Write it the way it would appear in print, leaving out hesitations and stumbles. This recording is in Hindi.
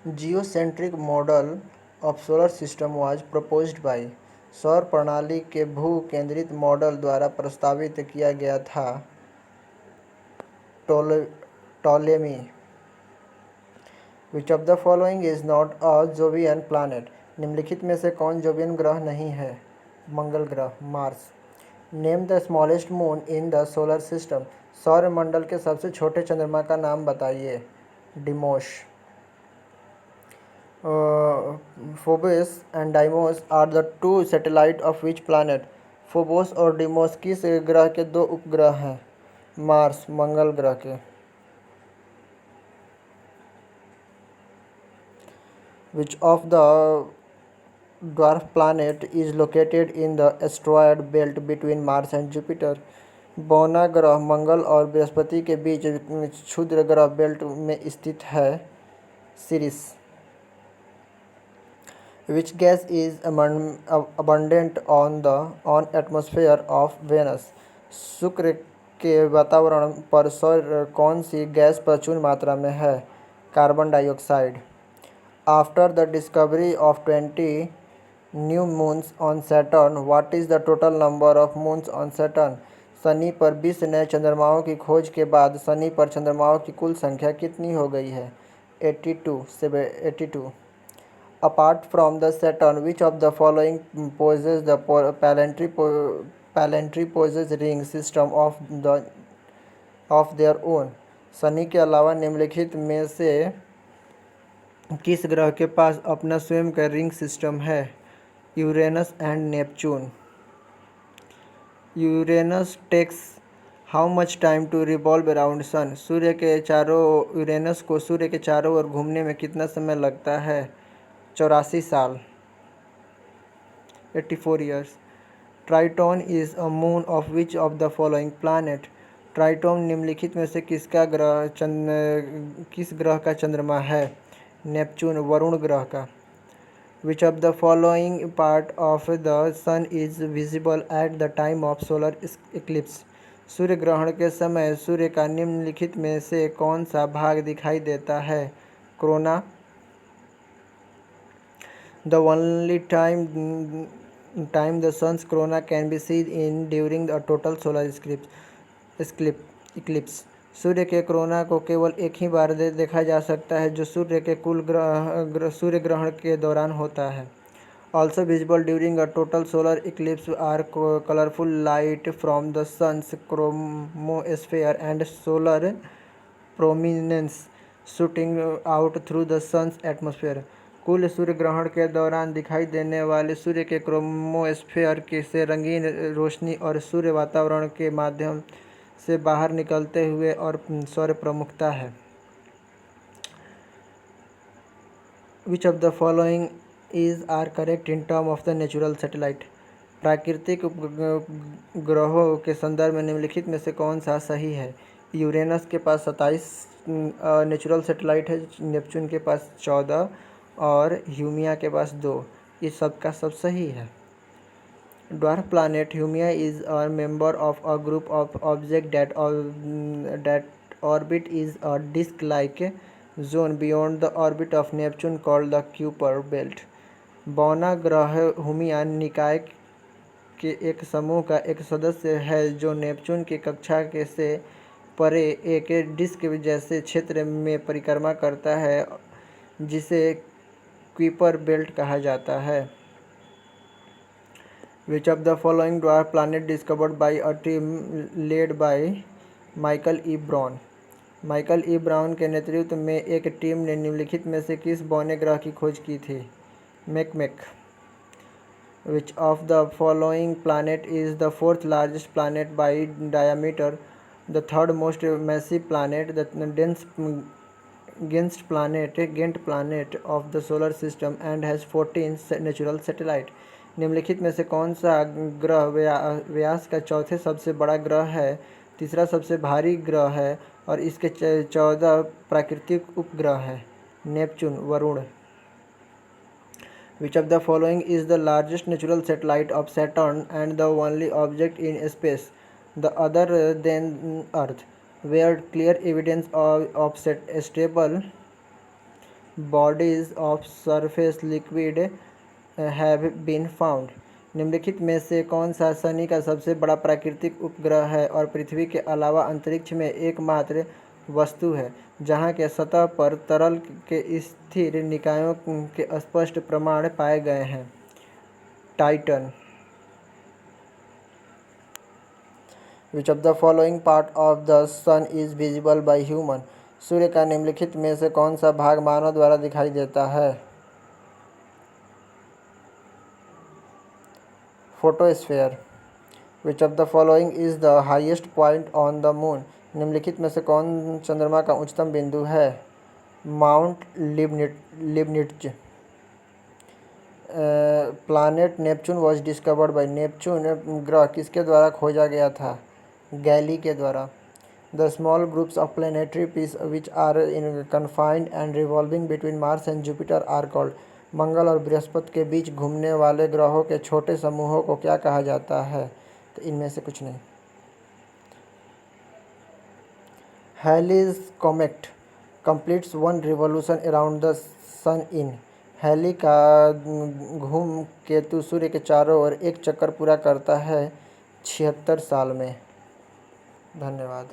Geocentric model of solar system was proposed by. सौर प्रणाली के भू केंद्रित मॉडल द्वारा प्रस्तावित किया गया था Ptolemy. Which of the following is not a Jovian planet? निम्नलिखित में से कौन जोवियन ग्रह नहीं है? मंगल ग्रह, Mars. Name the smallest moon in the solar system. सौर मंडल के सबसे छोटे चंद्रमा का नाम बताइए। Deimos. Phobos and Deimos are the two satellite of which planet? Phobos और डिमोस किस ग्रह के दो उपग्रह हैं? मार्स, मंगल ग्रह के। Which of the dwarf planet is located in the asteroid belt between Mars and Jupiter? बौना ग्रह मंगल और बृहस्पति के बीच क्षुद्र ग्रह बेल्ट में स्थित है, series. Which gas is abundant on atmosphere of Venus? शुक्र के वातावरण पर सौर कौन सी गैस प्रचुर मात्रा में है? Carbon dioxide. After the discovery of 20 new moons on Saturn, what is the total number of moons on Saturn? Shani पर 20 नए चंद्रमाओं की खोज के बाद शनि पर चंद्रमाओं की कुल संख्या कितनी हो गई है? 82। Apart from the Saturn, which of the following possesses the planetary possesses ring system of their own? Shani के अलावा निम्नलिखित में से किस ग्रह के पास अपना स्वयं का रिंग सिस्टम है? Uranus and Neptune. Uranus takes how much time to revolve around sun? Uranus को सूर्य के चारों ओर घूमने में कितना समय लगता है? 84 साल, 84 years. Triton is a moon of which of the following planet? Triton निम्नलिखित में से किस ग्रह का चंद्रमा है? नेपच्यून, वरुण ग्रह का। Which of the following part of the sun is visible at the time of solar eclipse? सूर्य ग्रहण के समय सूर्य का निम्नलिखित में से कौन सा भाग दिखाई देता है? Corona. The only time the sun's corona can be seen in during a total solar eclipse. सूर्य के कोरोना को केवल एक ही बार देखा जा सकता है जो सूर्य के कुल सूर्य ग्रहण के दौरान होता है। Also visible during a total solar eclipse are colorful light from the sun's chromosphere and solar prominence shooting out through the sun's atmosphere. कुल सूर्य ग्रहण के दौरान दिखाई देने वाले सूर्य के क्रोमोस्फेयर से रंगीन रोशनी और सूर्य वातावरण के माध्यम से बाहर निकलते हुए और सौर प्रमुखता है। Which of the following are correct in term of the natural satellite? प्राकृतिक ग्रहों के संदर्भ में निम्नलिखित में से कौन सा सही है? यूरेनस के पास 27 नेचुरल सैटेलाइट है, नेपच्यून के पास 14 और ह्यूमिया के पास 2। ये सब का सब सही है। Dwarf planet Haumea is a member of a group of objects that orbit is a disk-like zone beyond the orbit of Neptune called the Kuiper belt. बौना ग्रह हुमिया निकाय के एक समूह का एक सदस्य है जो नेपच्यून की कक्षा के से परे एक डिस्क जैसे क्षेत्र में परिक्रमा करता है जिसे क्यूपर बेल्ट कहा जाता है। Which of the following dwarf planet discovered by a team led by Michael E brown? Michael E brown के नेतृत्व में एक टीम ने निम्नलिखित में से किस बौने ग्रह की खोज की थी? मैकमेक। Which of the following planet is the fourth largest planet by diameter, the third most massive planet, the dense planet of the solar system and has 14 natural satellite? निम्नलिखित में से कौन सा ग्रह व्यास का चौथे सबसे बड़ा ग्रह है, तीसरा सबसे भारी ग्रह है और इसके 14 प्राकृतिक उपग्रह है? Neptune, Varun. Which of the following is the largest natural satellite of Saturn and the only object in space, the other than Earth, where clear evidence of stable bodies of surface liquid have been found? निम्नलिखित में से कौन सा शनि का सबसे बड़ा प्राकृतिक उपग्रह है और पृथ्वी के अलावा अंतरिक्ष में एकमात्र वस्तु है जहाँ के सतह पर तरल के स्थिर निकायों के स्पष्ट प्रमाण पाए गए हैं? Titan. Which of the following part of the sun is visible by human? सूर्य का निम्नलिखित में से कौन सा भाग मानव द्वारा दिखाई देता है? Photosphere. Which of the following is the highest point on the moon? निम्नलिखित में से कौन चंद्रमा का उच्चतम बिंदु है? Mount Leibnitz. Planet Neptune was discovered by Neptune ग्रह किसके द्वारा खोजा गया था? गैली के द्वारा। The small groups of planetary piece which are in confined and revolving between Mars and Jupiter are called? मंगल और बृहस्पति के बीच घूमने वाले ग्रहों के छोटे समूहों को क्या कहा जाता है? तो इनमें से कुछ नहीं। Halley's comet completes one revolution around the sun in? Halley का घूम केतु सूर्य के चारों ओर एक चक्कर पूरा करता है 76 साल में। धन्यवाद।